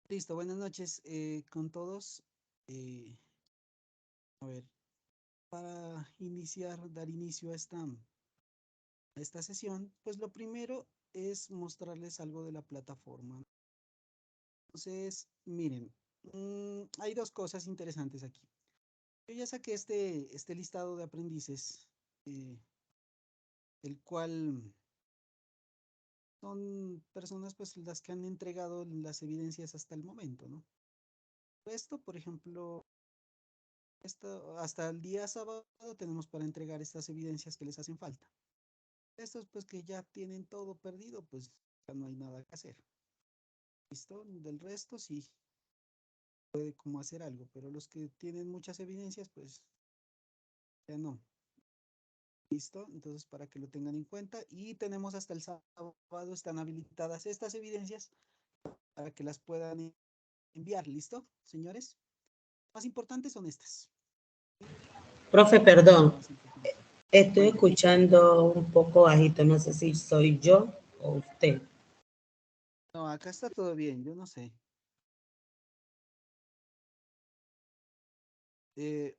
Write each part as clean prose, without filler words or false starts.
Listo, buenas noches con todos. Eh, a ver, para dar inicio a esta sesión, pues lo primero es mostrarles algo de la plataforma. Entonces, miren, hay dos cosas interesantes aquí. Yo ya saqué este listado de aprendices, eh, el cual son personas pues las que han entregado las evidencias hasta el momento, ¿no? Esto, por ejemplo, hasta el día sábado tenemos para entregar estas evidencias que les hacen falta. Estos pues que ya tienen todo perdido, pues ya no hay nada que hacer. ¿Listo? Del resto sí puede como hacer algo, pero los que tienen muchas evidencias, pues ya no. ¿Listo? Entonces para que lo tengan en cuenta y tenemos hasta el sábado, están habilitadas estas evidencias para que las puedan enviar. ¿Listo, señores? Más importantes son estas. Profe, Estas son perdón, las más importantes. estoy Mándeme. escuchando un poco bajito, no sé si soy yo o usted. No, acá está todo bien, yo no sé.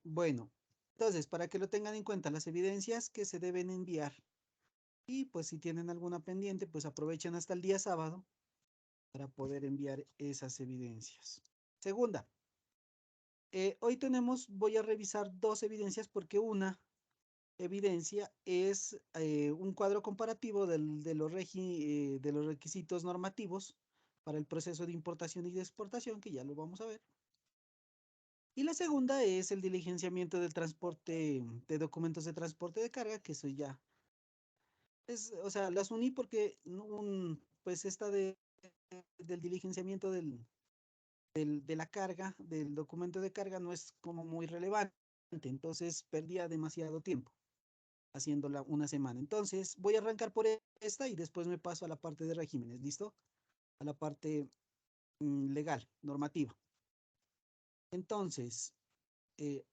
Bueno, entonces, para que lo tengan en cuenta, las evidencias que se deben enviar y pues si tienen alguna pendiente, pues aprovechen hasta el día sábado para poder enviar esas evidencias. Segunda, hoy voy a revisar dos evidencias porque una evidencia es un cuadro comparativo de los requisitos normativos para el proceso de importación y de exportación, que ya lo vamos a ver. Y la segunda es el diligenciamiento del transporte de documentos de transporte de carga, que eso ya o sea, las uní porque pues del diligenciamiento de la carga, del documento de carga, no es como muy relevante, entonces perdía demasiado tiempo haciéndola una semana. Entonces voy a arrancar por esta y después me paso a la parte de regímenes, ¿listo? A la parte legal, normativa. Entonces,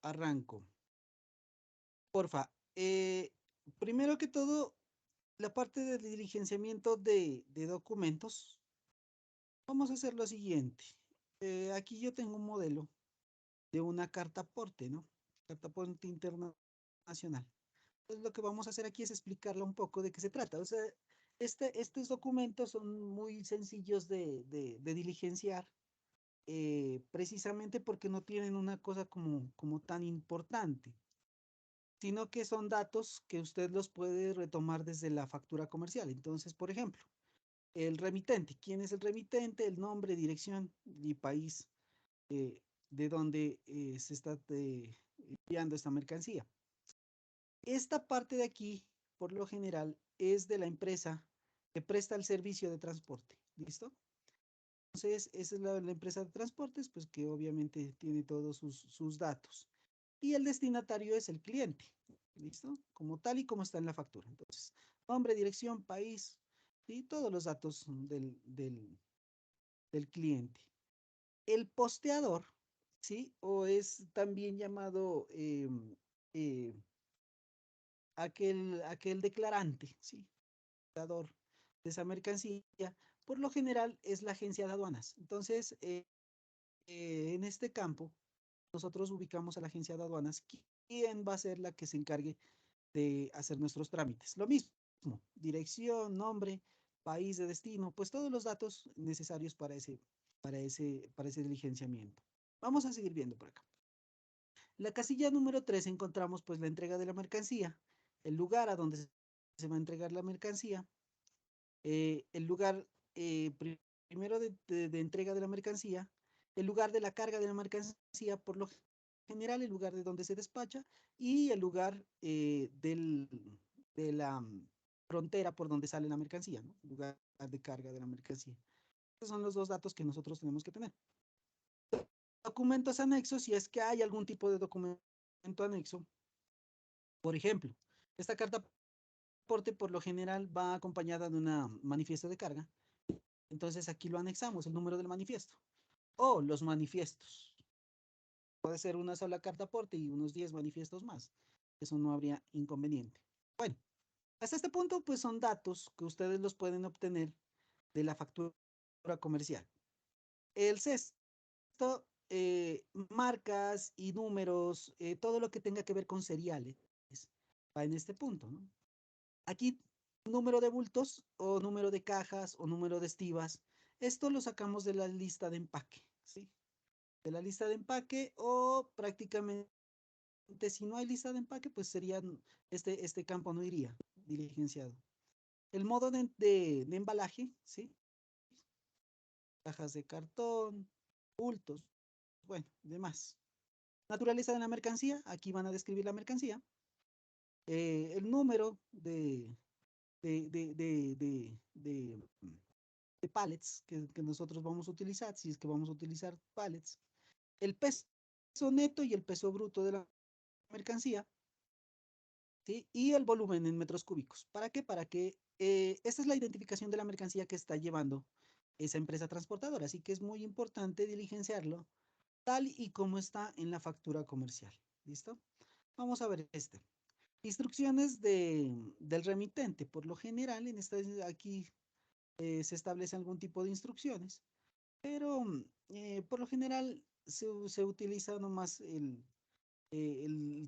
arranco. Porfa, primero que todo, la parte de diligenciamiento de documentos, vamos a hacer lo siguiente. Aquí yo tengo un modelo de una carta aporte, ¿no? Carta aporte internacional. Entonces lo que vamos a hacer aquí es explicarle un poco de qué se trata. O sea, estos documentos son muy sencillos de diligenciar, precisamente porque no tienen una cosa como tan importante, sino que son datos que usted los puede retomar desde la factura comercial. Entonces, por ejemplo, el remitente. ¿Quién es el remitente? El nombre, dirección y país eh, de donde se está enviando esta mercancía. Esta parte de aquí, por lo general, es de la empresa que presta el servicio de transporte. ¿Listo? Entonces, esa es la empresa de transportes, pues que obviamente tiene todos sus datos. Y el destinatario es el cliente. ¿Listo? Como tal y como está en la factura. Entonces, nombre, dirección, país y todos los datos del cliente. El posteador, ¿sí? O es también llamado eh, aquel declarante, ¿sí? Declarador de esa mercancía, por lo general es la agencia de aduanas. Entonces, en este campo, nosotros ubicamos a la agencia de aduanas, quién va a ser la que se encargue de hacer nuestros trámites. Lo mismo, dirección, nombre, país de destino, pues todos los datos necesarios para ese diligenciamiento. Vamos a seguir viendo por acá. La casilla número 3 encontramos pues la entrega de la mercancía, el lugar a donde se va a entregar la mercancía, el lugar primero de entrega de la mercancía, el lugar de la carga de la mercancía, por lo general el lugar de donde se despacha y el lugar de la frontera por donde sale la mercancía, ¿no? Lugar de carga de la mercancía. Esos son los dos datos que nosotros tenemos que tener. Documentos anexos, si es que hay algún tipo de documento anexo. Por ejemplo, esta carta aporte por lo general va acompañada de una manifiesto de carga. Entonces aquí lo anexamos, el número del manifiesto. O los manifiestos. Puede ser una sola carta aporte y unos 10 manifiestos más. Eso no habría inconveniente. Bueno, hasta este punto pues son datos que ustedes los pueden obtener de la factura comercial. El sexto, marcas y números, todo lo que tenga que ver con seriales, va en este punto, ¿no? Aquí, número de bultos o número de cajas o número de estivas, esto lo sacamos de la lista de empaque, ¿sí? De la lista de empaque o prácticamente si no hay lista de empaque, pues sería este campo no iría diligenciado. El modo de embalaje, ¿sí? Cajas de cartón, bultos, bueno, demás. Naturaleza de la mercancía, aquí van a describir la mercancía. El número de, de, de, de, de, de pallets que nosotros vamos a utilizar, si es que vamos a utilizar pallets. El peso neto y el peso bruto de la mercancía, ¿sí? Y el volumen en metros cúbicos. ¿Para qué? Para que esta es la identificación de la mercancía que está llevando esa empresa transportadora. Así que es muy importante diligenciarlo tal y como está en la factura comercial. ¿Listo? Vamos a ver este. Instrucciones del remitente. Por lo general, aquí se establece algún tipo de instrucciones, pero por lo general se utiliza nomás el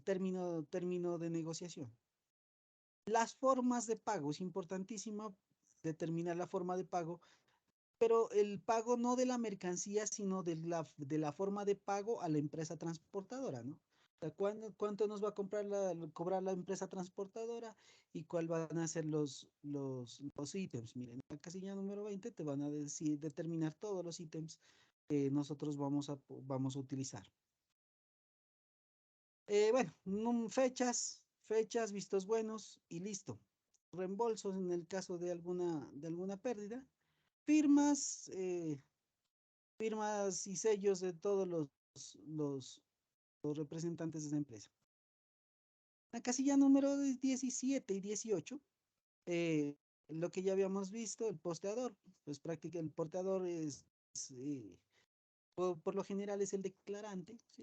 término de negociación. Las formas de pago, es importantísimo determinar la forma de pago, pero el pago no de la mercancía, sino de la forma de pago a la empresa transportadora, ¿no? O sea, ¿cuánto nos va a cobrar la empresa transportadora y cuál van a ser los ítems? Miren, en la casilla número 20 te van a decir, determinar todos los ítems que nosotros vamos a utilizar. Bueno, fechas, vistos buenos y listo. Reembolsos en el caso de alguna pérdida. Firmas, firmas y sellos de todos los, los representantes de esa empresa. La casilla número 17 y 18, eh, lo que ya habíamos visto, el posteador, pues prácticamente el porteador por lo general es el declarante, ¿sí?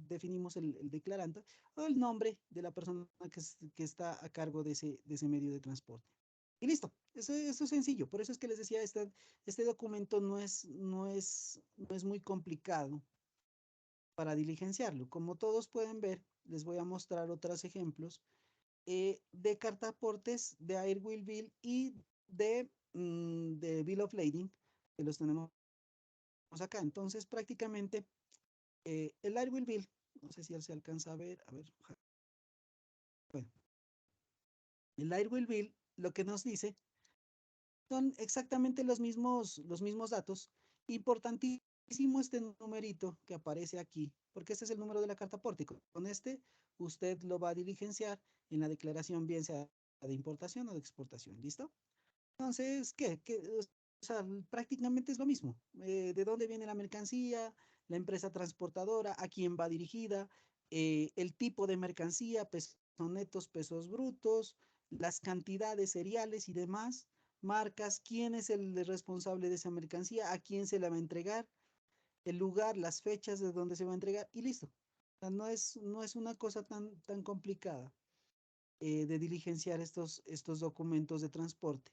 Definimos el declarante o el nombre de la persona que está a cargo de ese medio de transporte. Y listo, eso es sencillo. Por eso es que les decía, este documento no es muy complicado para diligenciarlo. Como todos pueden ver, les voy a mostrar otros ejemplos de cartaportes de Air Will Bill y de Bill of Lading, que los tenemos acá. Entonces, prácticamente, el Air Will Bill, no sé si se alcanza a ver, bueno, el Air Will Bill lo que nos dice son exactamente los mismos datos. Importantísimo este numerito que aparece aquí, porque este es el número de la carta aporte. Con este, usted lo va a diligenciar en la declaración, bien sea de importación o de exportación. ¿Listo? Entonces, o sea, prácticamente es lo mismo. ¿De dónde viene la mercancía? La empresa transportadora, a quién va dirigida, el tipo de mercancía, pesos netos, pesos brutos, las cantidades seriales y demás, marcas, quién es el responsable de esa mercancía, a quién se la va a entregar, el lugar, las fechas de dónde se va a entregar y listo. O sea, no es una cosa tan complicada de diligenciar estos documentos de transporte.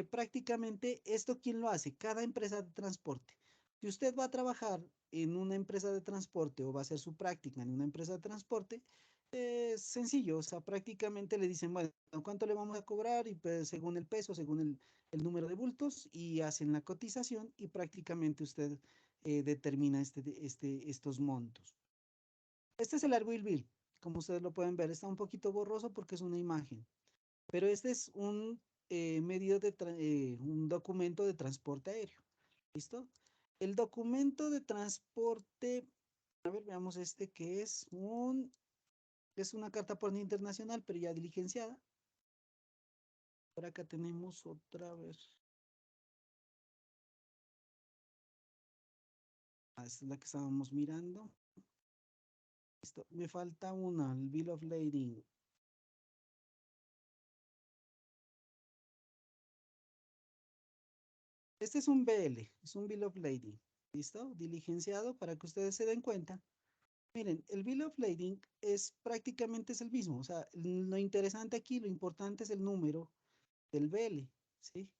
Prácticamente esto, ¿quién lo hace? Cada empresa de transporte. Si usted va a trabajar en una empresa de transporte o va a hacer su práctica en una empresa de transporte, es sencillo, o sea, prácticamente le dicen, bueno, ¿cuánto le vamos a cobrar? Y pues, según el peso, según el número de bultos, y hacen la cotización y prácticamente usted determina estos montos. Este es el Arguil Bill, como ustedes lo pueden ver, está un poquito borroso porque es una imagen. Pero este es un un documento de transporte aéreo. ¿Listo? El documento de transporte, a ver, veamos este que es una carta por internacional, pero ya diligenciada. Por acá tenemos otra, a ver. Esta es la que estábamos mirando. Listo. Me falta una, el Bill of Lading. Este es un BL, es un Bill of Lading. ¿Listo? Diligenciado para que ustedes se den cuenta. Miren, el Bill of Lading prácticamente es el mismo. O sea, lo interesante aquí, lo importante es el número del BL, ¿sí?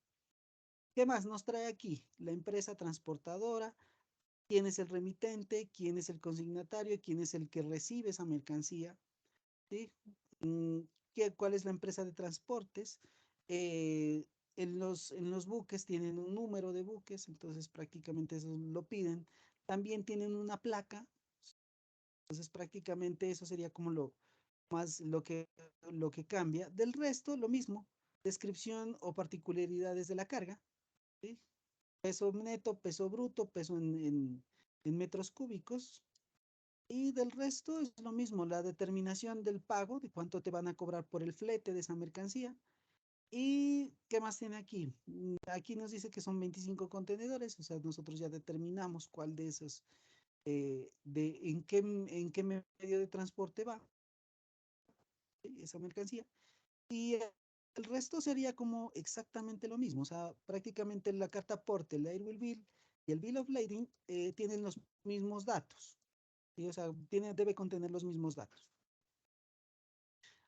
¿Qué más nos trae aquí? La empresa transportadora, quién es el remitente, quién es el consignatario, quién es el que recibe esa mercancía, ¿sí? Mm, ¿Cuál es la empresa de transportes? Eh, en los buques tienen un número de buques, entonces prácticamente eso lo piden. También tienen una placa, entonces prácticamente eso sería como lo más lo que cambia. Del resto, lo mismo, descripción o particularidades de la carga, ¿sí? Peso neto, peso bruto, peso en metros cúbicos. Y del resto es lo mismo, la determinación del pago, de cuánto te van a cobrar por el flete de esa mercancía. ¿Y qué más tiene aquí? Aquí nos dice que son 25 contenedores, o sea, nosotros ya determinamos cuál de esos, en qué medio de transporte va, ¿sí? Esa mercancía. Y el resto sería como exactamente lo mismo, o sea, prácticamente la carta aporte, el Airwheel Bill y el Bill of Lading tienen los mismos datos, ¿sí? O sea, debe contener los mismos datos.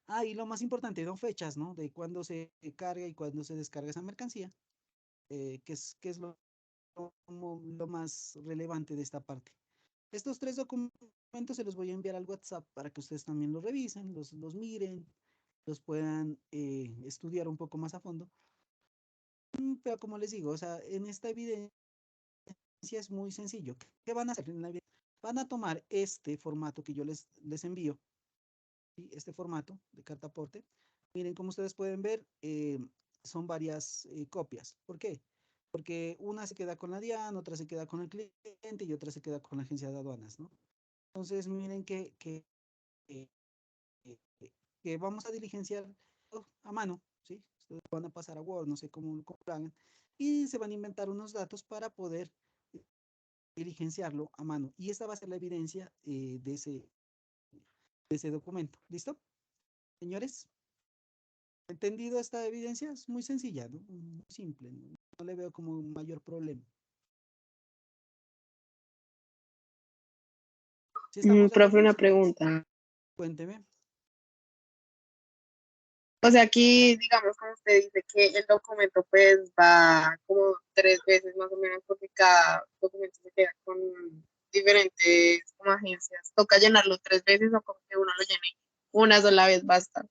Ah, y lo más importante, son fechas, ¿no? De cuándo se carga y cuándo se descarga esa mercancía, que es como lo más relevante de esta parte. Estos tres documentos se los voy a enviar al WhatsApp para que ustedes también los revisen, los miren, los puedan estudiar un poco más a fondo. Pero como les digo, o sea, en esta evidencia es muy sencillo. ¿Qué van a hacer en la evidencia? Van a tomar este formato que yo les envío, ¿sí? Este formato de carta aporte. Miren, como ustedes pueden ver, son varias copias. ¿Por qué? Porque una se queda con la DIAN, otra se queda con el cliente y otra se queda con la agencia de aduanas, ¿no? Entonces, miren eh, que vamos a diligenciar a mano, ¿sí? Ustedes van a pasar a Word, no sé cómo lo hagan, y se van a inventar unos datos para poder diligenciarlo a mano. Y esta va a ser la evidencia de ese documento. ¿Listo? Señores, ¿entendido esta evidencia? Es muy sencilla, ¿no? Muy simple, ¿no? No le veo como un mayor problema. ¿Sí estamos de Profe, acuerdo, una señores? pregunta. Cuénteme. O sea, aquí, digamos, como usted dice, que el documento pues va como 3 veces más o menos, porque cada documento se queda con diferentes como agencias. ¿Toca llenarlo 3 veces o como que uno lo llene una sola vez basta?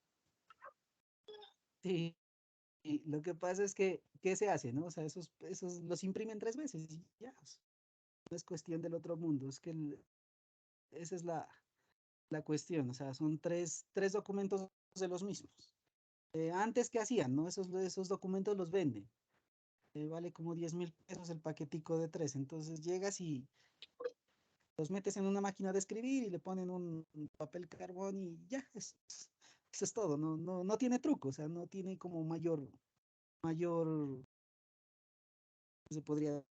Sí, y lo que pasa es que, ¿qué se hace, no? O sea, esos los imprimen 3 veces y ya. No es cuestión del otro mundo, es que esa es la cuestión. O sea, son tres documentos de los mismos. Antes, ¿qué hacían, no? Esos documentos los venden. Vale como 10.000 pesos el paquetico de tres. Entonces llegas y los metes en una máquina de escribir y le ponen un papel carbón y ya, eso es todo. No tiene truco, o sea, no tiene como mayor, se podría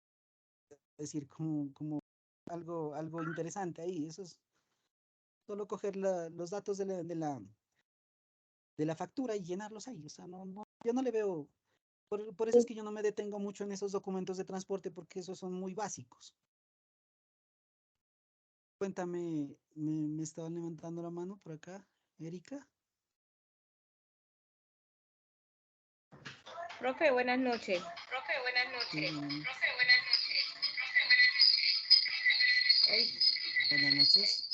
decir, como algo interesante ahí. Eso es solo coger los datos de la factura y llenarlos ahí. O sea, yo no le veo, por eso es que yo no me detengo mucho en esos documentos de transporte porque esos son muy básicos. Cuéntame, me estaban levantando la mano por acá, Erika. Profe, buenas noches. Sí, buenas noches. Ey, Buenas noches.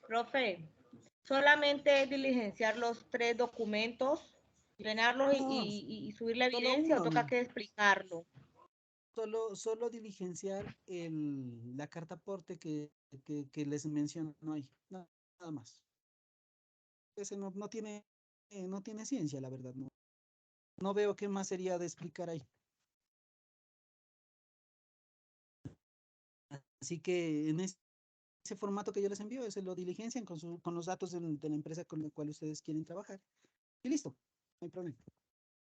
profe, solamente es diligenciar los tres documentos, llenarlos No, y subir la solo evidencia o uno, toca no. que explicarlo. Solo diligenciar la carta aporte que les menciono ahí. Nada más. Ese no tiene ciencia, la verdad. No veo qué más sería de explicar ahí. Así que en ese formato que yo les envío, se lo diligencian con los datos de la empresa con la cual ustedes quieren trabajar. Y listo, no hay problema.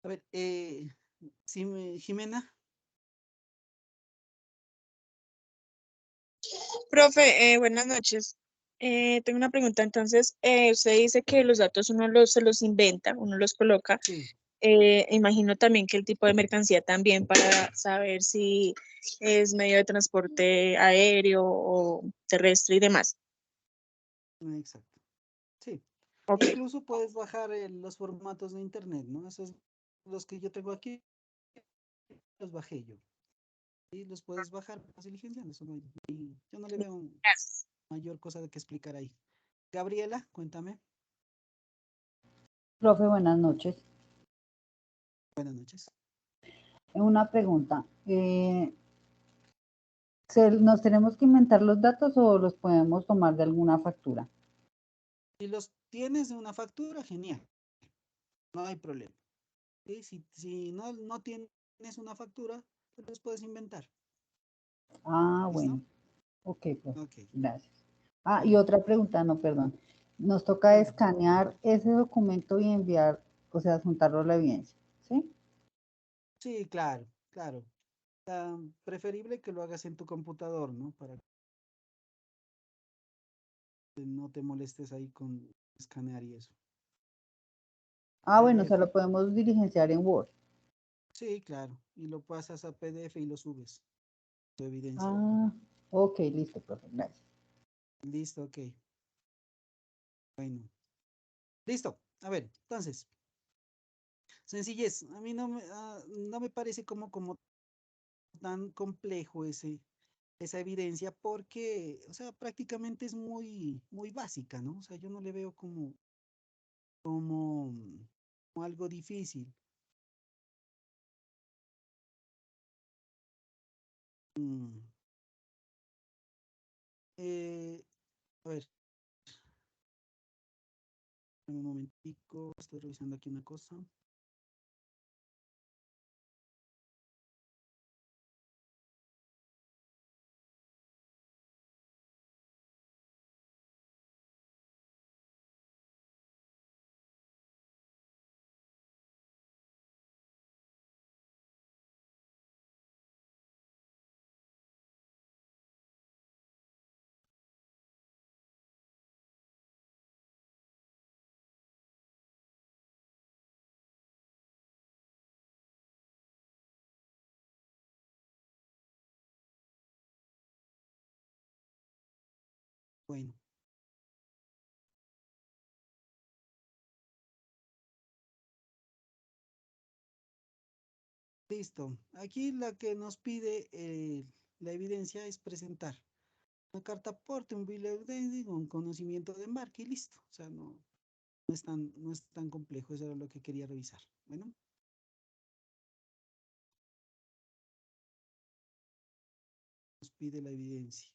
A ver, si Jimena, Profe, buenas noches. Tengo una pregunta. Entonces, usted dice que los datos se los inventa, uno los coloca. sí, Imagino también que el tipo de mercancía también para saber si es medio de transporte aéreo o terrestre y demás. exacto. Sí. Ok. Incluso puedes bajar los formatos de internet, ¿no? Esos los que yo tengo aquí. los bajé yo. Y los puedes bajar para diligenciando. Eso no yo no le veo Gracias. mayor cosa de que explicar ahí. Gabriela, cuéntame. Profe, buenas noches. Buenas noches. Una pregunta. ¿Nos tenemos que inventar los datos o los podemos tomar de alguna factura? Si los tienes de una factura, genial. No hay problema. ¿Sí? Si no tienes una factura, pues los puedes inventar. Ah, ¿Listo? bueno. Ok, profe. Ok. Gracias. Ah, y Bueno. otra pregunta, no, perdón. Nos toca Dime. escanear ese documento y enviar, o sea, juntarlo a la evidencia, ¿sí? Sí, claro, claro. Preferible que lo hagas en tu computador, ¿no? Para que no te molestes ahí con escanear y eso. Ah, bueno, o sea, PDF. lo podemos diligenciar en Word. Sí, claro. Y lo pasas a PDF y lo subes. Tu evidencia. Ah, ok, listo, profe. Gracias. Listo, ok. Bueno. Listo. A ver, entonces. Sencillez. A mí no me parece como tan complejo esa evidencia porque, o sea, prácticamente es muy básica, ¿no? O sea, yo no le veo como, como algo difícil. Mm, a ver, un momentico, estoy revisando aquí una cosa. Bueno, listo. Aquí la que nos pide la evidencia es presentar una carta aporte, un bill of lading, un conocimiento de embarque y listo. O sea, no es tan complejo, eso era lo que quería revisar. Bueno, nos pide la evidencia.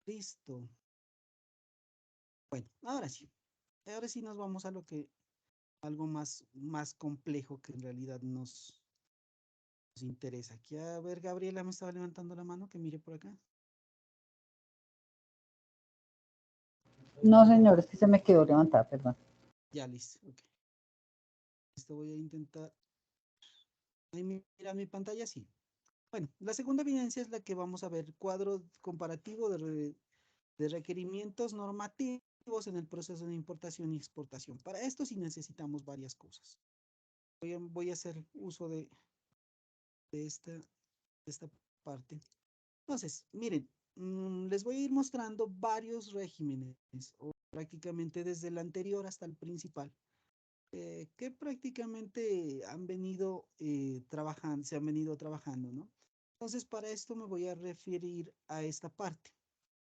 Listo. Bueno, ahora sí nos vamos a algo más complejo que en realidad nos interesa. Aquí, a ver, Gabriela me estaba levantando la mano, que mire por acá. No, señor, es que se me quedó levantada, perdón. Ya, listo, ok. Esto voy a intentar. Ahí mira mi pantalla, sí. Bueno, la segunda evidencia es la que vamos a ver, cuadro comparativo de requerimientos normativos en el proceso de importación y exportación. Para esto sí necesitamos varias cosas. Voy a hacer uso de esta parte. Entonces, miren, les voy a ir mostrando varios regímenes, o prácticamente desde el anterior hasta el principal, que prácticamente se han venido trabajando, ¿no? Entonces, para esto me voy a referir a esta parte,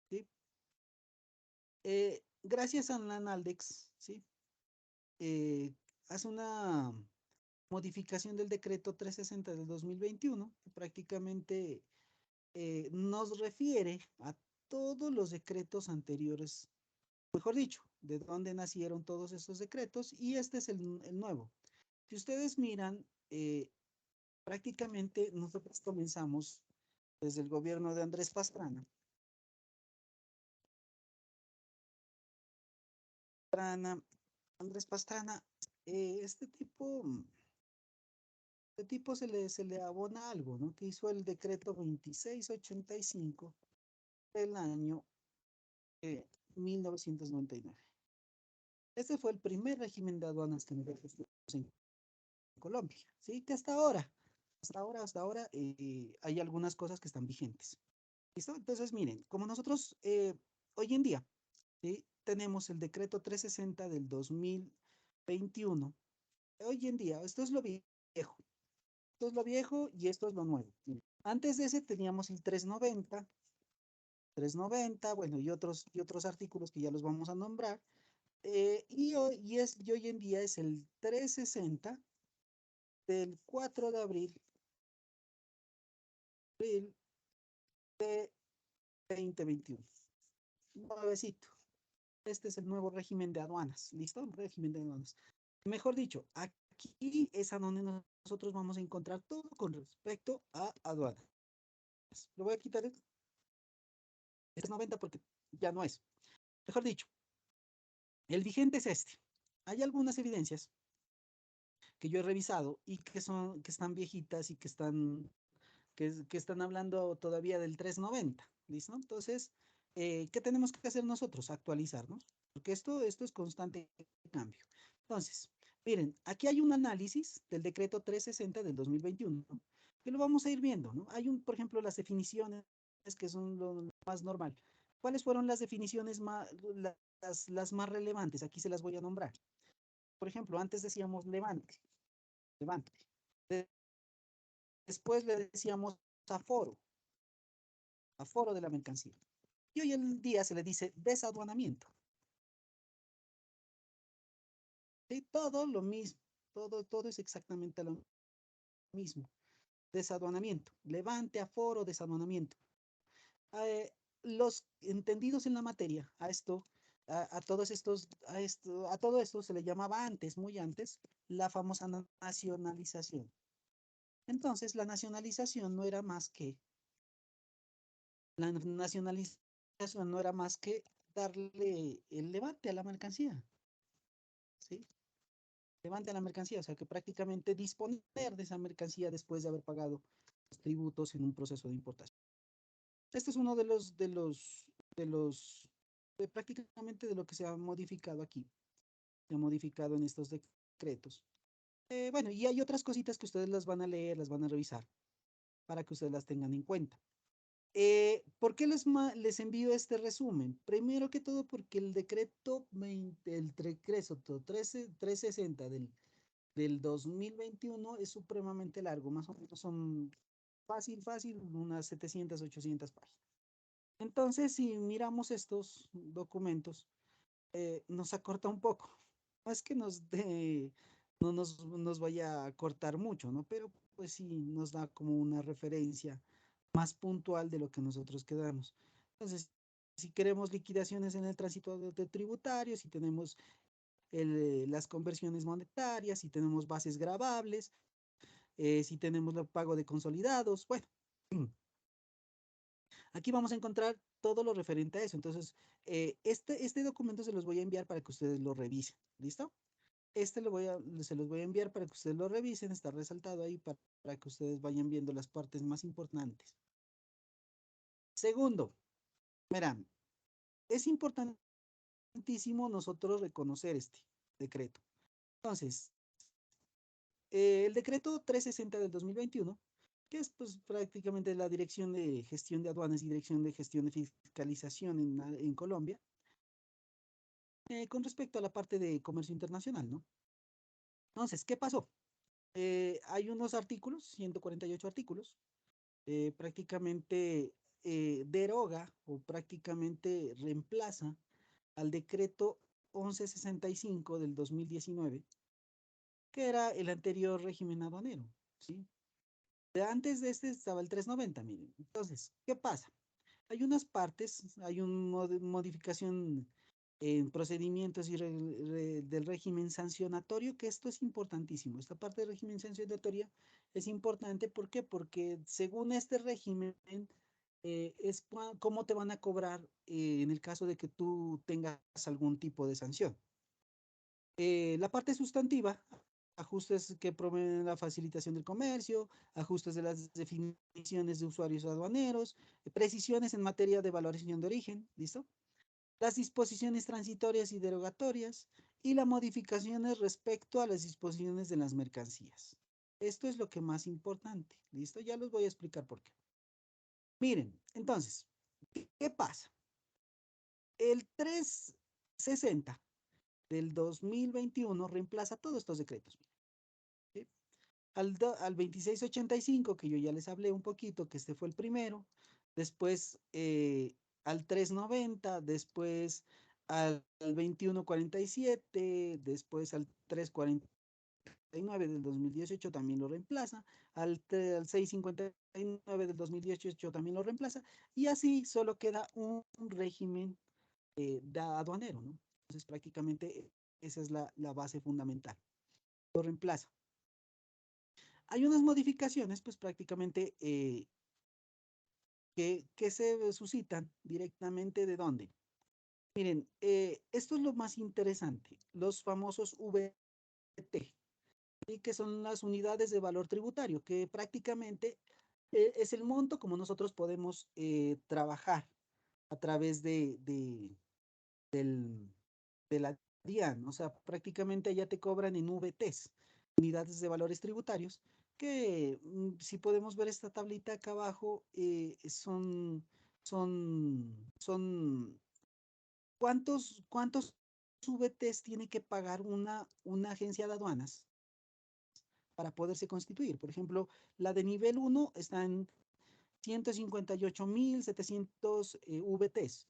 ¿sí? Gracias a la NALDEX, ¿sí? Hace una modificación del decreto 360 del 2021, que prácticamente nos refiere a todos los decretos anteriores, mejor dicho, de dónde nacieron todos estos decretos, y este es el nuevo. Si ustedes miran, prácticamente nosotros comenzamos desde el gobierno de Andrés Pastrana. Andrés Pastrana, este se le abona algo, ¿no? Que hizo el decreto 2685 del año 1999. Este fue el primer régimen de aduanas que nosotros tuvimos en Colombia, ¿sí? Que hasta ahora hay algunas cosas que están vigentes. ¿Listo? Entonces, miren, como nosotros hoy en día, ¿sí? Tenemos el decreto 360 del 2021. Hoy en día, esto es lo viejo. Esto es lo viejo y esto es lo nuevo. Antes de ese teníamos el 390, bueno, y otros artículos que ya los vamos a nombrar. Y hoy en día es el 360 del 4 de abril de 2021. Nuevecito. Este es el nuevo régimen de aduanas. ¿Listo? Régimen de aduanas. Mejor dicho, aquí es a donde nosotros vamos a encontrar todo con respecto a aduanas. Lo voy a quitar el 90 porque ya no es. Mejor dicho, el vigente es este. Hay algunas evidencias que yo he revisado y que están viejitas y que están hablando todavía del 390. ¿Listo? Entonces, ¿qué tenemos que hacer nosotros? Actualizarnos, porque esto es constante cambio. Entonces, miren, aquí hay un análisis del decreto 360 del 2021, que lo vamos a ir viendo, ¿no? Por ejemplo, las definiciones que son lo más normal. ¿Cuáles fueron las definiciones las más relevantes? Aquí se las voy a nombrar. Por ejemplo, antes decíamos levante. Después le decíamos aforo de la mercancía. Y hoy en día se le dice desaduanamiento. ¿Sí? Todo lo mismo, todo es exactamente lo mismo. Desaduanamiento, levante, aforo, desaduanamiento. Los entendidos en la materia, a todo esto se le llamaba antes, muy antes, la famosa nacionalización. Entonces, la nacionalización no era más que darle el levante a la mercancía, ¿sí? Levante a la mercancía, o sea que prácticamente disponer de esa mercancía después de haber pagado los tributos en un proceso de importación. Este es uno prácticamente de lo que se ha modificado aquí, se ha modificado en estos decretos. Bueno, y hay otras cositas que ustedes las van a leer, las van a revisar, para que ustedes las tengan en cuenta. ¿Por qué les envío este resumen? Primero que todo porque el decreto 360 del 2021 es supremamente largo, más o menos son fácil, unas 700, 800 páginas. Entonces, si miramos estos documentos, nos acorta un poco. No es que no nos vaya a cortar mucho, ¿no? Pero pues sí nos da como una referencia más puntual de lo que nosotros quedamos. Entonces, si queremos liquidaciones en el tránsito de tributario, si tenemos las conversiones monetarias, si tenemos bases gravables, si tenemos el pago de consolidados, bueno, aquí vamos a encontrar todo lo referente a eso. Entonces, este documento se los voy a enviar para que ustedes lo revisen. ¿Listo? Se los voy a enviar para que ustedes lo revisen. Está resaltado ahí para que ustedes vayan viendo las partes más importantes. Segundo, verán, es importantísimo nosotros reconocer este decreto. Entonces, el decreto 360 del 2021, que es pues prácticamente la Dirección de Gestión de Aduanas y Dirección de Gestión de Fiscalización en Colombia, con respecto a la parte de comercio internacional, ¿no? Entonces, ¿qué pasó? Hay unos artículos, 148 artículos, prácticamente deroga o prácticamente reemplaza al decreto 1165 del 2019, que era el anterior régimen aduanero, ¿sí? Antes de este estaba el 390, miren. Entonces, ¿qué pasa? Hay unas partes, hay una modificación en procedimientos del régimen sancionatorio, que esto es importantísimo. Esta parte del régimen sancionatorio es importante, ¿por qué? Porque según este régimen, es cómo te van a cobrar en el caso de que tú tengas algún tipo de sanción. La parte sustantiva, ajustes que promueven la facilitación del comercio, ajustes de las definiciones de usuarios aduaneros, precisiones en materia de valoración de origen, ¿listo? Las disposiciones transitorias y derogatorias y las modificaciones respecto a las disposiciones de las mercancías. Esto es lo que más importante, ¿listo? Ya los voy a explicar por qué. Miren, entonces, ¿qué pasa? El 360 del 2021 reemplaza todos estos decretos. ¿Sí? al 2685, que yo ya les hablé un poquito, que este fue el primero, después al 390, después al 2147, después al 349 del 2018 también lo reemplaza, al 659 del 2018 también lo reemplaza, y así solo queda un régimen aduanero, ¿no? Entonces prácticamente esa es la base fundamental. Lo reemplaza. Hay unas modificaciones, pues prácticamente que se suscitan directamente de dónde. Miren, esto es lo más interesante, los famosos VT, ¿sí? Que son las unidades de valor tributario, que prácticamente es el monto como nosotros podemos trabajar a través de la DIAN, o sea, prácticamente ya te cobran en VTs, unidades de valores tributarios, que si podemos ver esta tablita acá abajo, son ¿cuántos VTs tiene que pagar una agencia de aduanas para poderse constituir? Por ejemplo, la de nivel 1 está en 158.700 VTs.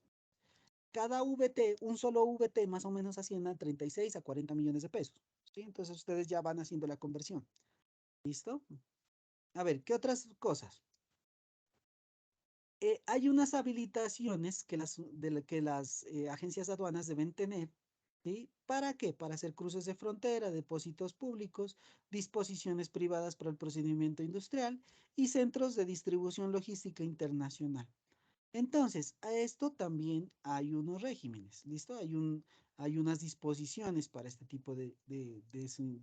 Cada VT, un solo VT más o menos asciende a 36 a 40 millones de pesos, ¿sí? Entonces ustedes ya van haciendo la conversión. ¿Listo? A ver, ¿qué otras cosas? Hay unas habilitaciones que las agencias de aduanas deben tener, ¿sí? ¿Para qué? Para hacer cruces de frontera, depósitos públicos, disposiciones privadas para el procedimiento industrial y centros de distribución logística internacional. Entonces, a esto también hay unos regímenes, ¿listo? Hay unas disposiciones para este tipo de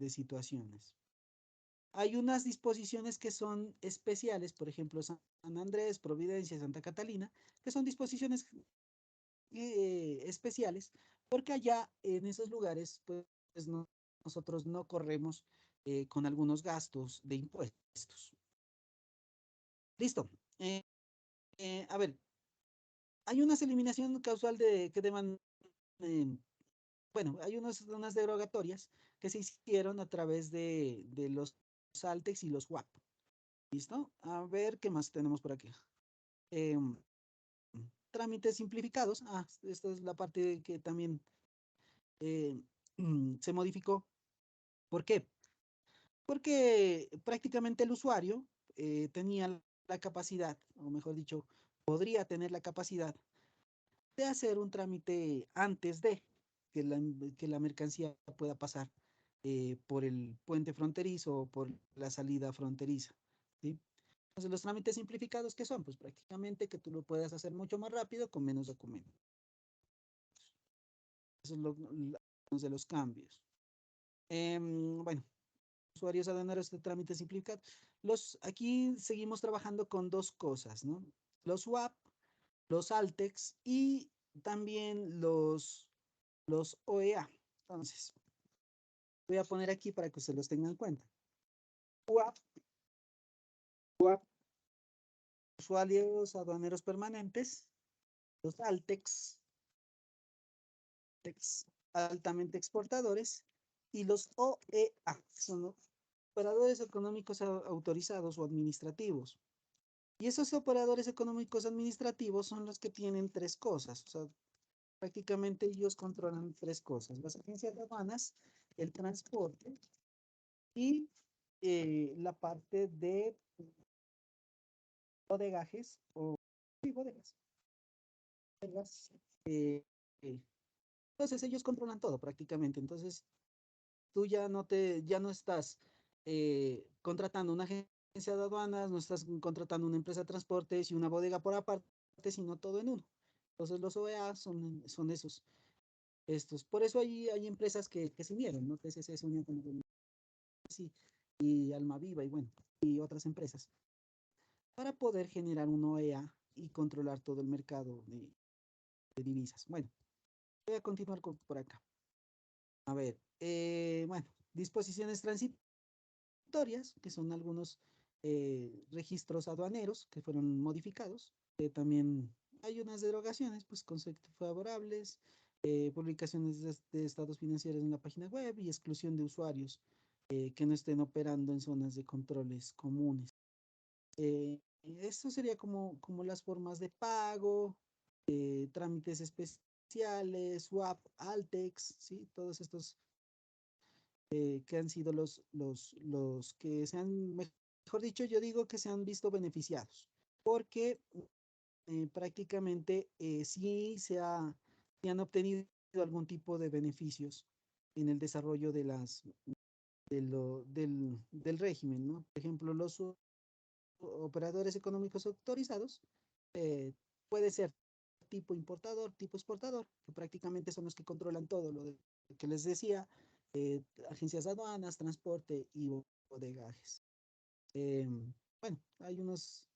situaciones. Hay unas disposiciones que son especiales, por ejemplo, San Andrés, Providencia, Santa Catalina, que son disposiciones especiales, porque allá en esos lugares, pues nosotros no corremos con algunos gastos de impuestos. Listo. A ver, hay una eliminación causal que deban, bueno, hay unas derogatorias que se hicieron a través de los Saltex y los WAP. ¿Listo? A ver, ¿qué más tenemos por aquí? Em, Trámites simplificados. Ah, esta es la parte que también se modificó. ¿Por qué? Porque prácticamente el usuario tenía la capacidad, o mejor dicho, podría tener la capacidad de hacer un trámite antes de que la mercancía pueda pasar por el puente fronterizo o por la salida fronteriza, ¿sí? Entonces, los trámites simplificados, ¿qué son? Pues prácticamente que tú lo puedas hacer mucho más rápido con menos documentos. Eso es de los cambios. Bueno, usuarios aduaneros de trámites simplificados. Aquí seguimos trabajando con dos cosas, ¿no? Los WAP, los Altex y también los OEA. Entonces, voy a poner aquí para que ustedes los tengan en cuenta. WAP, usuarios aduaneros permanentes, los Altex, altamente exportadores, y los OEA, que son los operadores económicos autorizados o administrativos. Y esos operadores económicos administrativos son los que tienen tres cosas. O sea, prácticamente ellos controlan tres cosas: las agencias de aduanas, el transporte y la parte de bodegajes o sí, bodegas. Eh, eh, entonces ellos controlan todo prácticamente. Entonces tú ya no estás contratando una agencia de aduanas, no estás contratando una empresa de transportes y una bodega por aparte, sino todo en uno. Entonces los OEA son estos. Por eso hay empresas que se unieron, ¿no? TCC se unió con sí, y Almaviva y bueno, y otras empresas, para poder generar un OEA y controlar todo el mercado de divisas. Bueno, voy a continuar por acá. A ver, bueno, disposiciones transitorias, que son algunos registros aduaneros que fueron modificados. También hay unas derogaciones, pues conceptos favorables, publicaciones de estados financieros en la página web y exclusión de usuarios que no estén operando en zonas de controles comunes. Esto sería como las formas de pago, trámites especiales, swap, Altex, ¿sí? Todos estos que han sido los que se han, mejor dicho, yo digo que se han visto beneficiados, porque prácticamente sí se han obtenido algún tipo de beneficios en el desarrollo del régimen, ¿no? Por ejemplo, los operadores económicos autorizados eh, puede ser tipo importador, tipo exportador, que prácticamente son los que controlan todo lo que les decía, agencias de aduanas, transporte y bodegajes. Bueno, hay unos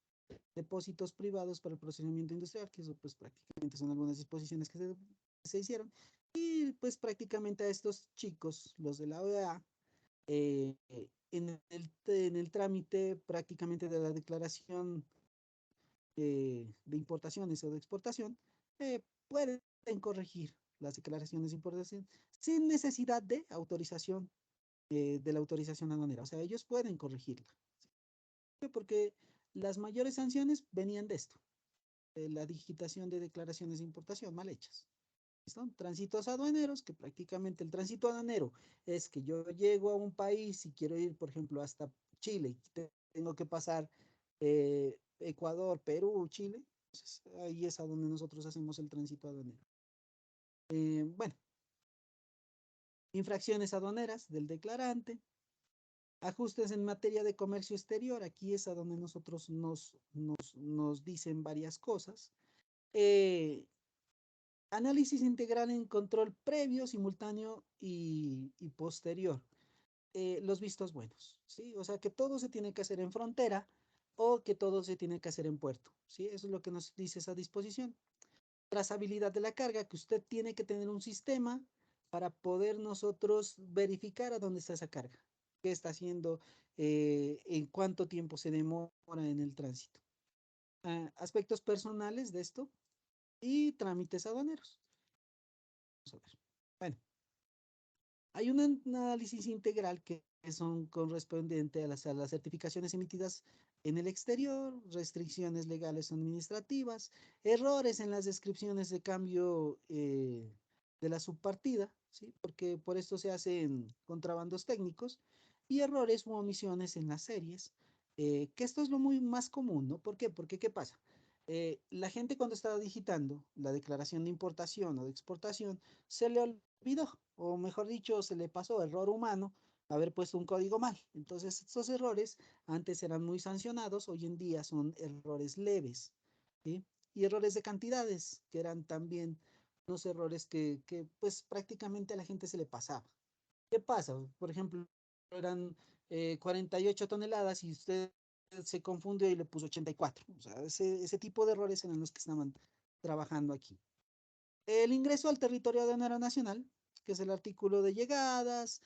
depósitos privados para el procesamiento industrial, que eso pues prácticamente son algunas disposiciones que se hicieron. Y pues prácticamente a estos chicos, los de la OEA, en el trámite prácticamente de la declaración de importaciones o de exportación, pueden corregir las declaraciones de importación sin necesidad de autorización, de la autorización aduanera. O sea, ellos pueden corregirla. Porque las mayores sanciones venían de esto, de la digitación de declaraciones de importación mal hechas. ¿Listo? Tránsitos aduaneros, que prácticamente el tránsito aduanero es que yo llego a un país y quiero ir, por ejemplo, hasta Chile, tengo que pasar Ecuador, Perú, Chile. Entonces, ahí es a donde nosotros hacemos el tránsito aduanero. Bueno, infracciones aduaneras del declarante, ajustes en materia de comercio exterior, aquí es a donde nosotros nos dicen varias cosas. Análisis integral en control previo, simultáneo y posterior. Los vistos buenos, ¿sí? O sea, que todo se tiene que hacer en frontera o que todo se tiene que hacer en puerto, ¿sí? Eso es lo que nos dice esa disposición. Trazabilidad de la carga, que usted tiene que tener un sistema para poder nosotros verificar a dónde está esa carga, qué está haciendo, en cuánto tiempo se demora en el tránsito. Aspectos personales de esto y trámites aduaneros. Vamos a ver. Bueno, hay un análisis integral que son correspondiente a las certificaciones emitidas en el exterior, restricciones legales o administrativas, errores en las descripciones de cambio de la subpartida, ¿sí? Porque por esto se hacen contrabandos técnicos, y errores u omisiones en las series, que esto es lo muy más común, ¿no? ¿Por qué? Porque, ¿qué pasa? La gente cuando estaba digitando la declaración de importación o de exportación, se le olvidó, o mejor dicho, se le pasó, error humano, haber puesto un código mal. Entonces, estos errores antes eran muy sancionados, hoy en día son errores leves, ¿sí? Y errores de cantidades, que eran también unos errores que pues prácticamente a la gente se le pasaba. ¿Qué pasa? Por ejemplo, eran 48 toneladas y usted se confundió y le puso 84. O sea, ese tipo de errores eran los que estaban trabajando aquí. El ingreso al territorio aduanero nacional, que es el artículo de llegadas,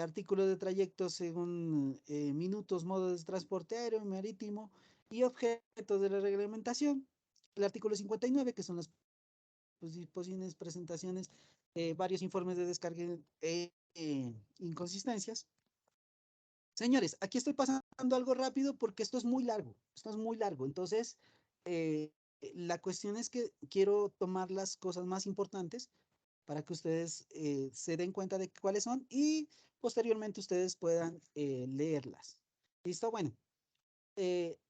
artículo de trayectos según minutos, modos de transporte aéreo y marítimo y objetos de la reglamentación. El artículo 59, que son las disposiciones, presentaciones, varios informes de descarga inconsistencias. Señores, aquí estoy pasando algo rápido porque esto es muy largo, esto es muy largo. Entonces, eh, la cuestión es que quiero tomar las cosas más importantes para que ustedes se den cuenta de cuáles son y posteriormente ustedes puedan leerlas. ¿Listo? Bueno,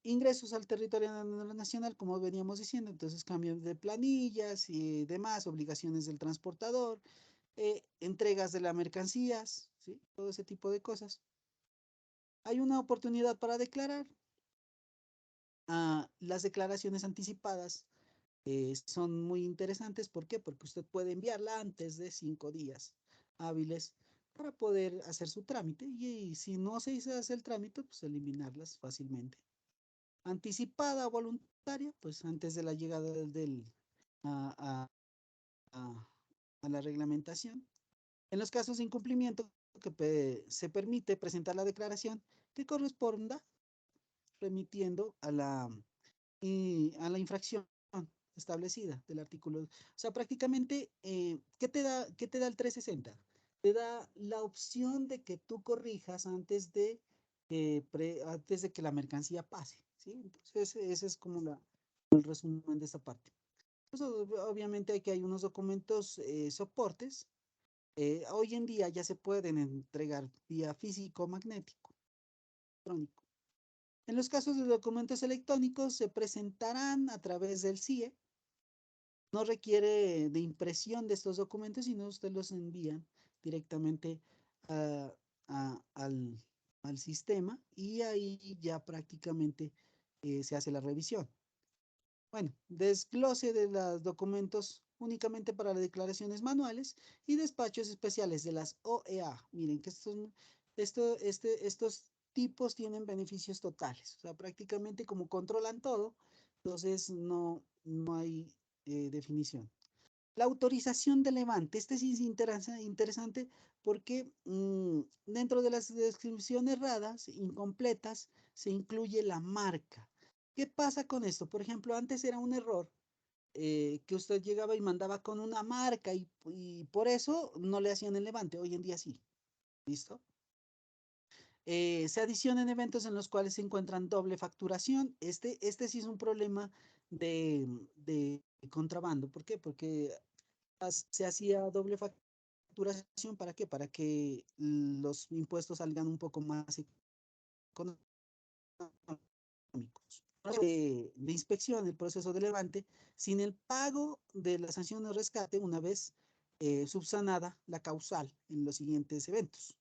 ingresos al territorio nacional, como veníamos diciendo, entonces cambios de planillas y demás, obligaciones del transportador, entregas de las mercancías, ¿sí? Todo ese tipo de cosas. Hay una oportunidad para declarar. Las declaraciones anticipadas son muy interesantes. ¿Por qué? Porque usted puede enviarla antes de 5 días hábiles para poder hacer su trámite y si no se hace el trámite, pues eliminarlas fácilmente. Anticipada o voluntaria, pues antes de la llegada a, a- a la reglamentación. En los casos de incumplimiento, se permite presentar la declaración que corresponda remitiendo a la infracción establecida del artículo. O sea, prácticamente, qué te da el 360? te da la opción de que tú corrijas antes de que la mercancía pase, ¿sí? Entonces, ese es como el resumen de esta parte. Pues, obviamente aquí hay unos documentos soportes. Hoy en día ya se pueden entregar vía físico o magnético, electrónico. En los casos de documentos electrónicos se presentarán a través del CIE. No requiere de impresión de estos documentos, sino usted los envían directamente a- al, al sistema y ahí ya prácticamente se hace la revisión. Bueno, desglose de los documentos únicamente para las declaraciones manuales y despachos especiales de las OEA. Miren que estos tipos tienen beneficios totales. O sea, prácticamente como controlan todo, entonces no hay definición. La autorización de levante. Este sí es interesante porque dentro de las descripciones erradas, incompletas, se incluye la marca. ¿Qué pasa con esto? Por ejemplo, antes era un error que usted llegaba y mandaba con una marca y por eso no le hacían el levante. Hoy en día sí. ¿Listo? Se adicionan eventos en los cuales se encuentran doble facturación. Este sí es un problema de contrabando. ¿Por qué? Porque se hacía doble facturación. ¿Para qué? Para que los impuestos salgan un poco más económicos. De inspección, el proceso de levante, sin el pago de la sanción de rescate una vez subsanada la causal en los siguientes eventos.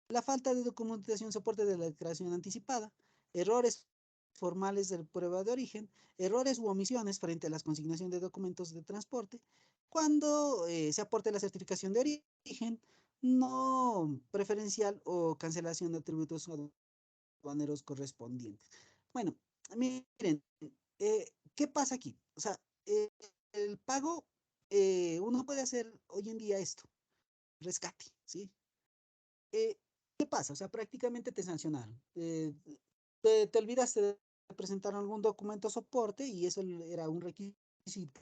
La falta de documentación soporte de la declaración anticipada, errores formales de prueba de origen, errores u omisiones frente a la consignación de documentos de transporte, cuando se aporte la certificación de origen, no preferencial o cancelación de atributos aduaneros correspondientes. Bueno, miren, ¿qué pasa aquí? O sea, el pago, uno puede hacer hoy en día esto, rescate, ¿sí? Eh, ¿Qué pasa? O sea, prácticamente te sancionaron. Te olvidaste de presentar algún documento soporte y eso era un requisito.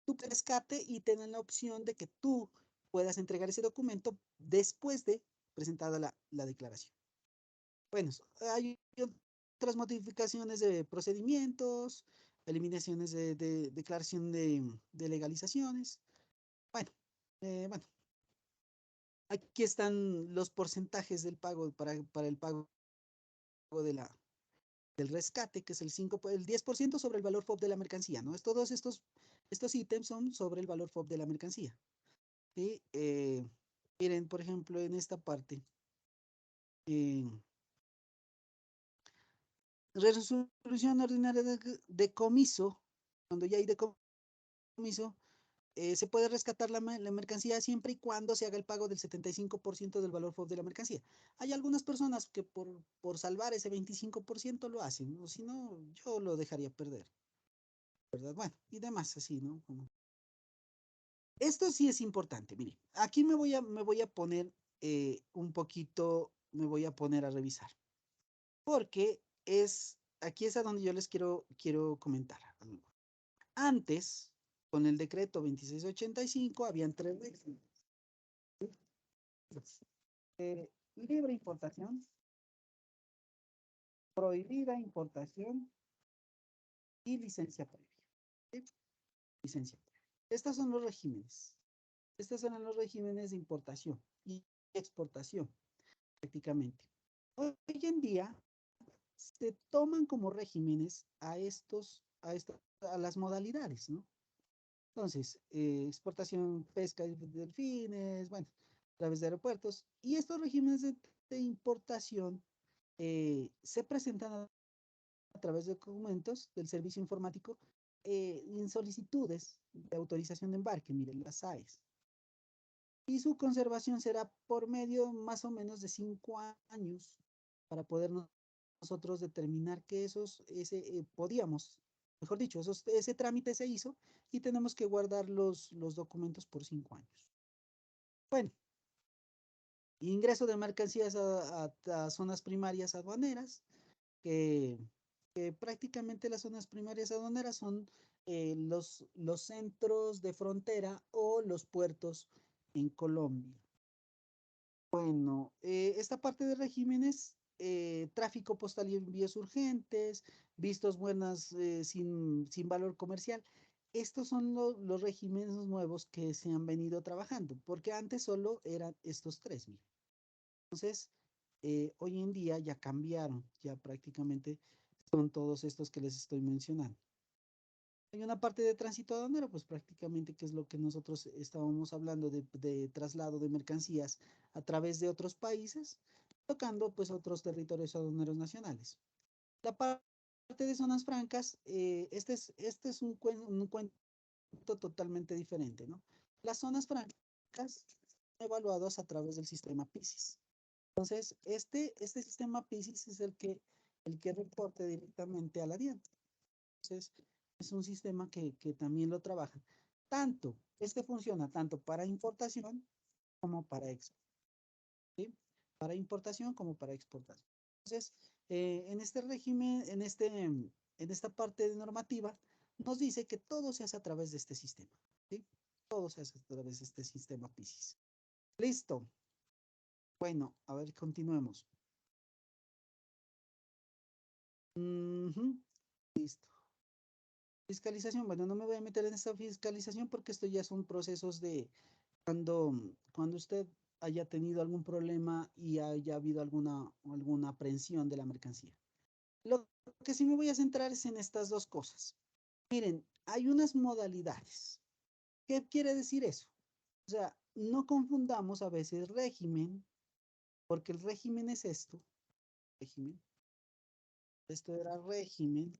Tu rescate y tienen la opción de que tú puedas entregar ese documento después de presentada la declaración. Bueno, hay otras modificaciones de procedimientos, eliminaciones de declaración de legalizaciones. Bueno, bueno, aquí están los porcentajes del pago para el pago del rescate, que es el 10% sobre el valor FOB de la mercancía, ¿no? Todos estos ítems son sobre el valor FOB de la mercancía. ¿Sí? Miren, por ejemplo, en esta parte, resolución ordinaria de decomiso, cuando ya hay decomiso, se puede rescatar la mercancía siempre y cuando se haga el pago del 75% del valor FOB de la mercancía. Hay algunas personas que por salvar ese 25% lo hacen, o si no, yo lo dejaría perder, ¿verdad? Bueno, y demás así, ¿no? Esto sí es importante, mire, aquí me voy a poner un poquito, me voy a poner a revisar, porque aquí es a donde yo les quiero comentar algo. Antes, con el decreto 2685, habían tres regímenes. Libre importación, prohibida importación y licencia previa. ¿Sí? Licencia previa. Estos son los regímenes. Estos eran los regímenes de importación y exportación, prácticamente. Hoy en día se toman como regímenes a las modalidades, ¿no? Entonces, exportación, pesca de delfines, bueno, a través de aeropuertos. Y estos regímenes de importación se presentan a través de documentos del servicio informático en solicitudes de autorización de embarque, miren, las AES. Y su conservación será por medio más o menos de 5 años para poder nosotros determinar que podíamos, mejor dicho, ese trámite se hizo y tenemos que guardar los documentos por 5 años. Bueno, ingreso de mercancías a zonas primarias aduaneras, que prácticamente las zonas primarias aduaneras son los centros de frontera o los puertos en Colombia. Bueno, esta parte de regímenes, tráfico postal y envíos urgentes, vistos buenas sin valor comercial. Estos son los regímenes nuevos que se han venido trabajando, porque antes solo eran estos tres. Mira. Entonces, hoy en día ya cambiaron, ya prácticamente son todos estos que les estoy mencionando. Hay una parte de tránsito aduanero, pues prácticamente que es lo que nosotros estábamos hablando de traslado de mercancías a través de otros países, tocando pues otros territorios aduaneros nacionales. La parte de zonas francas, este es un cuento totalmente diferente, ¿no? Las zonas francas son evaluadas a través del sistema PISIS. Entonces, este sistema PISIS es el que reporte directamente a la DIAN. Entonces, es un sistema que también lo trabaja. Este funciona tanto para importación como para exportación. ¿Sí? Para importación como para exportación. Entonces, en este régimen, en esta parte de normativa, nos dice que todo se hace a través de este sistema. ¿Sí? Todo se hace a través de este sistema PISIS. Listo. Bueno, a ver, continuemos. Listo. Fiscalización. Bueno, no me voy a meter en esta fiscalización porque esto ya son procesos de cuando usted haya tenido algún problema y haya habido alguna aprehensión de la mercancía. Lo que sí me voy a centrar es en estas dos cosas. Miren, hay unas modalidades. ¿Qué quiere decir eso? O sea, no confundamos a veces régimen, porque el régimen es esto. Régimen. Esto era régimen.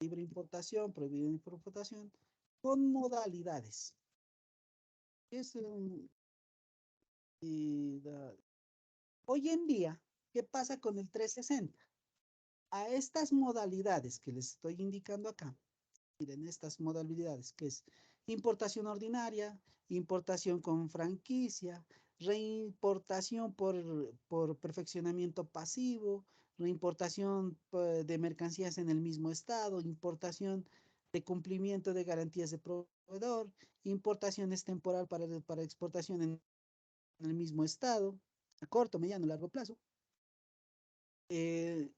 Libre importación, prohibido importación, con modalidades. Hoy en día, ¿qué pasa con el 360? A estas modalidades que les estoy indicando acá, miren estas modalidades, que es importación ordinaria, importación con franquicia, reimportación por perfeccionamiento pasivo, reimportación de mercancías en el mismo estado, importación de cumplimiento de garantías de proveedor, importaciones temporal para exportación en el mismo estado, a corto, mediano, largo plazo. Eh,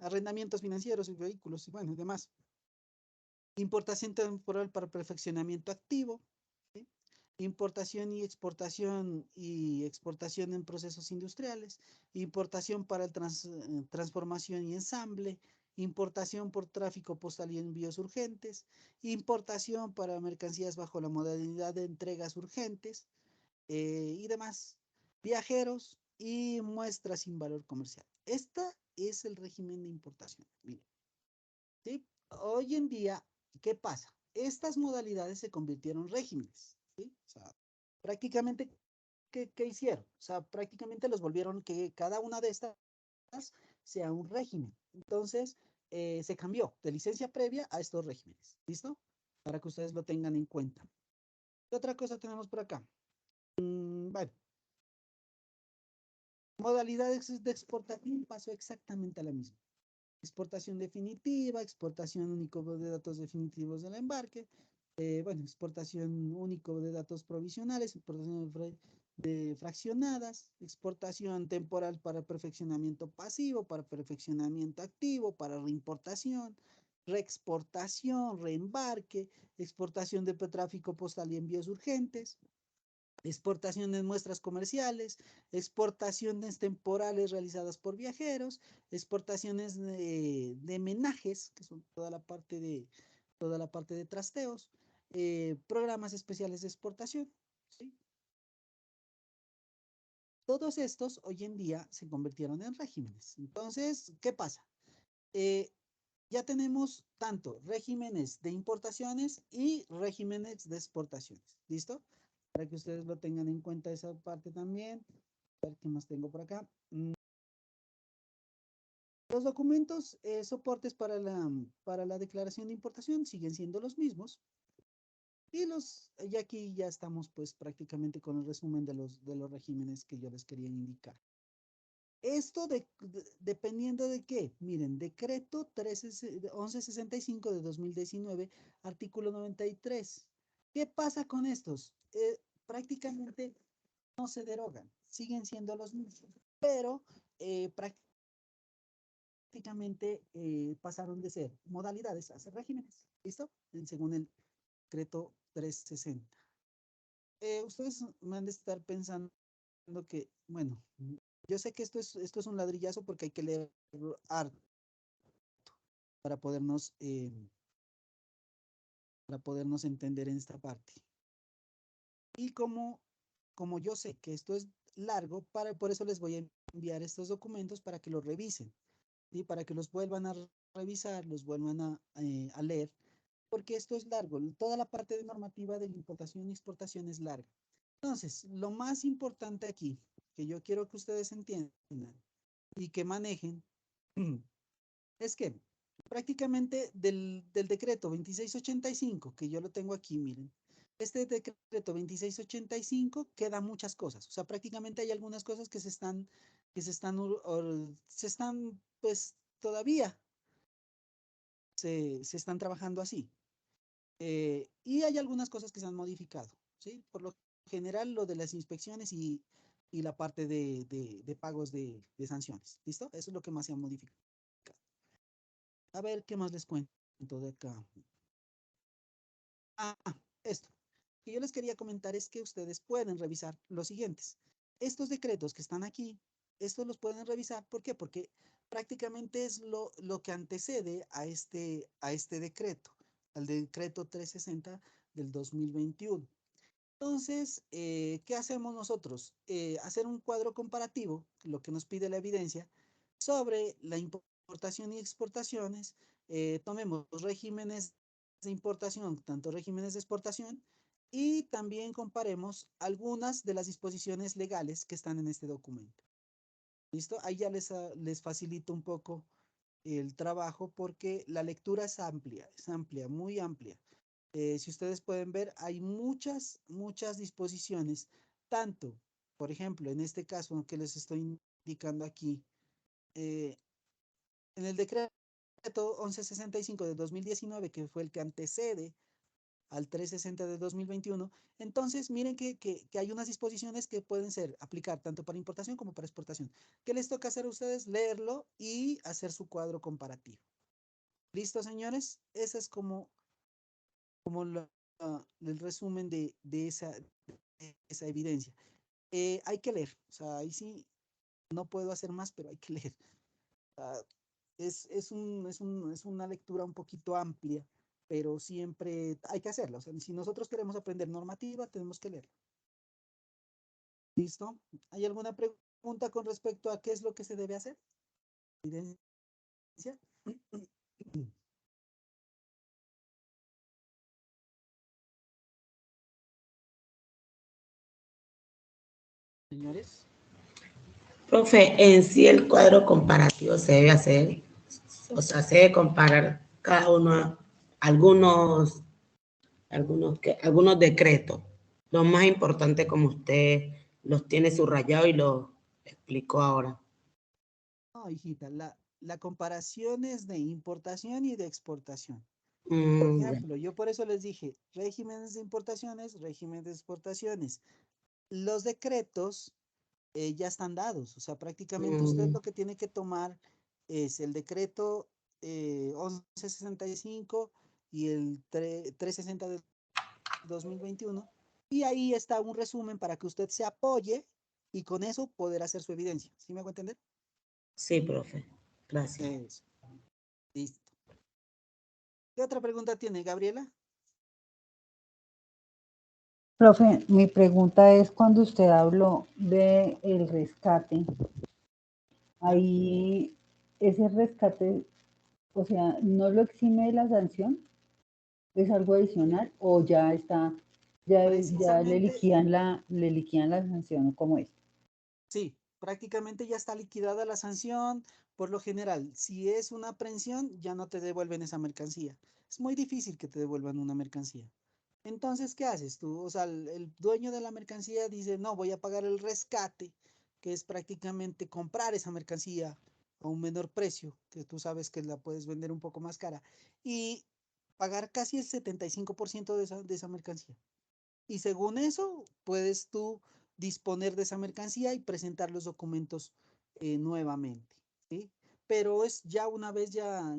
Arrendamientos financieros y vehículos y bueno, y demás. Importación temporal para perfeccionamiento activo, ¿sí? Importación y exportación en procesos industriales, importación para transformación y ensamble, importación por tráfico postal y envíos urgentes, importación para mercancías bajo la modalidad de entregas urgentes y demás, viajeros y muestras sin valor comercial. Este es el régimen de importación. Miren, ¿sí? Hoy en día, ¿qué pasa? Estas modalidades se convirtieron en regímenes, ¿sí? O sea, prácticamente, ¿qué hicieron? O sea, prácticamente los volvieron que cada una de estas sea un régimen. Entonces, se cambió de licencia previa a estos regímenes. ¿Listo? Para que ustedes lo tengan en cuenta. ¿Qué otra cosa tenemos por acá? Bueno, modalidades de exportación pasó exactamente a la misma. Exportación definitiva, exportación único de datos definitivos del embarque, bueno, exportación único de datos provisionales, exportación de fraccionadas, exportación temporal para perfeccionamiento pasivo, para perfeccionamiento activo, para reimportación, reexportación, reembarque, exportación de tráfico postal y envíos urgentes, exportaciones muestras comerciales, exportaciones temporales realizadas por viajeros, exportaciones de menajes, que son toda la parte de trasteos, programas especiales de exportación. ¿Sí? Todos estos hoy en día se convirtieron en regímenes. Entonces, ¿qué pasa? Ya tenemos tanto regímenes de importaciones y regímenes de exportaciones. ¿Listo? Para que ustedes lo tengan en cuenta esa parte también. A ver qué más tengo por acá. Los documentos, soportes para la declaración de importación siguen siendo los mismos. Y aquí ya estamos pues prácticamente con el resumen de los regímenes que yo les quería indicar. Dependiendo de qué. Miren, decreto 1165 de 2019, artículo 93. ¿Qué pasa con estos? Prácticamente no se derogan, siguen siendo los mismos, pero prácticamente pasaron de ser modalidades a ser regímenes. ¿Listo? Según el decreto 360. Ustedes me han de estar pensando que, bueno, yo sé que esto es un ladrillazo porque hay que leer harto para podernos entender en esta parte. Y como yo sé que esto es largo, por eso les voy a enviar estos documentos para que los revisen, ¿sí? Para que los vuelvan a revisar, los vuelvan a leer, porque esto es largo. Toda la parte de normativa de importación y exportación es larga. Entonces, lo más importante aquí, que yo quiero que ustedes entiendan y que manejen, es que prácticamente del decreto 2685, que yo lo tengo aquí, miren, este decreto 2685 queda muchas cosas, o sea, prácticamente hay algunas cosas que pues, todavía se están trabajando así. Y hay algunas cosas que se han modificado, ¿sí? Por lo general, lo de las inspecciones y la parte de pagos de sanciones, ¿listo? Eso es lo que más se ha modificado. A ver, ¿qué más les cuento de acá? Ah, esto. Que yo les quería comentar es que ustedes pueden revisar los siguientes. Estos decretos que están aquí, estos los pueden revisar. ¿Por qué? Porque prácticamente es lo que antecede a este decreto, al decreto 360 del 2021. Entonces, ¿qué hacemos nosotros? Hacer un cuadro comparativo, lo que nos pide la evidencia, sobre la importación y exportaciones. Tomemos los regímenes de importación, tanto regímenes de exportación, y también comparemos algunas de las disposiciones legales que están en este documento. ¿Listo? Ahí ya les facilito un poco el trabajo porque la lectura es amplia, muy amplia. Si ustedes pueden ver, hay muchas disposiciones, tanto, por ejemplo, en este caso que les estoy indicando aquí, eh, en el decreto 1165 de 2019, que fue el que antecede al 360 de 2021, entonces miren que hay unas disposiciones que pueden ser aplicar tanto para importación como para exportación. ¿Qué les toca hacer a ustedes? Leerlo y hacer su cuadro comparativo. ¿Listo, señores? Ese es como el resumen de esa evidencia. Hay que leer, o sea, ahí sí no puedo hacer más, pero hay que leer. Es una lectura un poquito amplia, pero siempre hay que hacerla. O sea, si nosotros queremos aprender normativa, tenemos que leerla. ¿Listo? ¿Hay alguna pregunta con respecto a qué es lo que se debe hacer? ¿Evidencia? Señores. Profe, en sí el cuadro comparativo se debe hacer, o sea, se debe comparar cada uno, algunos decretos. Lo más importante, como usted los tiene subrayados y los explicó ahora. No, hijita, la comparación es de importación y de exportación. Por ejemplo, yo por eso les dije, regímenes de importaciones, regímenes de exportaciones. Los decretos ya están dados, o sea, prácticamente usted lo que tiene que tomar es el decreto 1165 y el 360 de 2021, y ahí está un resumen para que usted se apoye y con eso poder hacer su evidencia. ¿Sí me hago entender? Sí, profe. Gracias. Eso. Listo. ¿Qué otra pregunta tiene, Gabriela? Profe, mi pregunta es cuando usted habló de el rescate, ahí ese rescate, o sea, ¿no lo exime de la sanción? ¿Es algo adicional o ya está, ya le liquidan la sanción, ¿cómo es? Sí, prácticamente ya está liquidada la sanción. Por lo general, si es una aprehensión, ya no te devuelven esa mercancía. Es muy difícil que te devuelvan una mercancía. Entonces, ¿qué haces tú? O sea, el dueño de la mercancía dice, no, voy a pagar el rescate que es prácticamente comprar esa mercancía a un menor precio, que tú sabes que la puedes vender un poco más cara, y pagar casi el 75% de esa mercancía. Y según eso, puedes tú disponer de esa mercancía y presentar los documentos nuevamente, ¿sí? Pero es ya una vez ya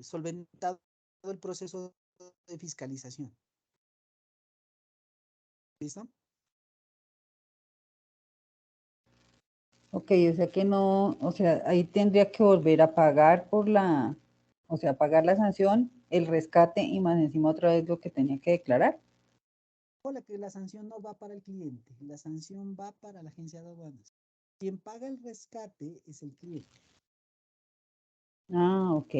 solventado el proceso de fiscalización. ¿Listo? Ok, o sea que no, o sea, ahí tendría que volver a pagar por la, o sea, pagar la sanción, el rescate y más encima otra vez lo que tenía que declarar. Hola, que la sanción no va para el cliente, la sanción va para la agencia de aduanas. Quien paga el rescate es el cliente. Ah, ok.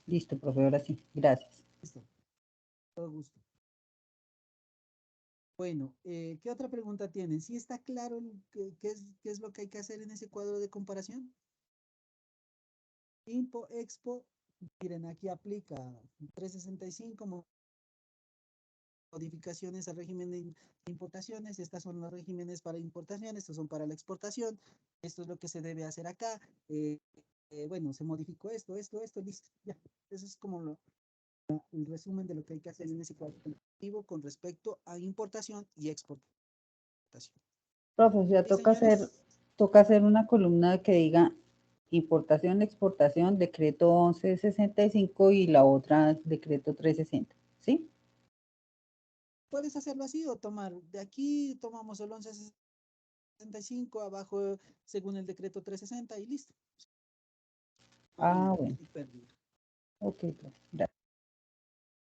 Listo, profe, ahora sí. Gracias. Listo, todo gusto. Bueno, ¿qué otra pregunta tienen? ¿Sí está claro qué es lo que hay que hacer en ese cuadro de comparación? Impo, Expo, miren, aquí aplica 365 modificaciones al régimen de importaciones. Estas son los regímenes para importación, estos son para la exportación. Esto es lo que se debe hacer acá. Bueno, se modificó esto, listo. Ya, eso es como el resumen de lo que hay que hacer en ese cuadro comparativo con respecto a importación y exportación. Profe, o sea, ¿Sí, señores? toca hacer una columna que diga importación, exportación, decreto 1165 y la otra decreto 360, ¿sí? Puedes hacerlo así o tomar, de aquí tomamos el 1165 abajo según el decreto 360 y listo. Ah, bueno. Y pérdida. Ok, profe. Gracias.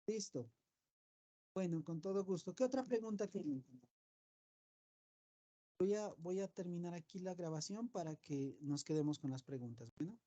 Listo. Bueno, con todo gusto. ¿Qué otra pregunta tienen? Voy a terminar aquí la grabación para que nos quedemos con las preguntas. Bueno.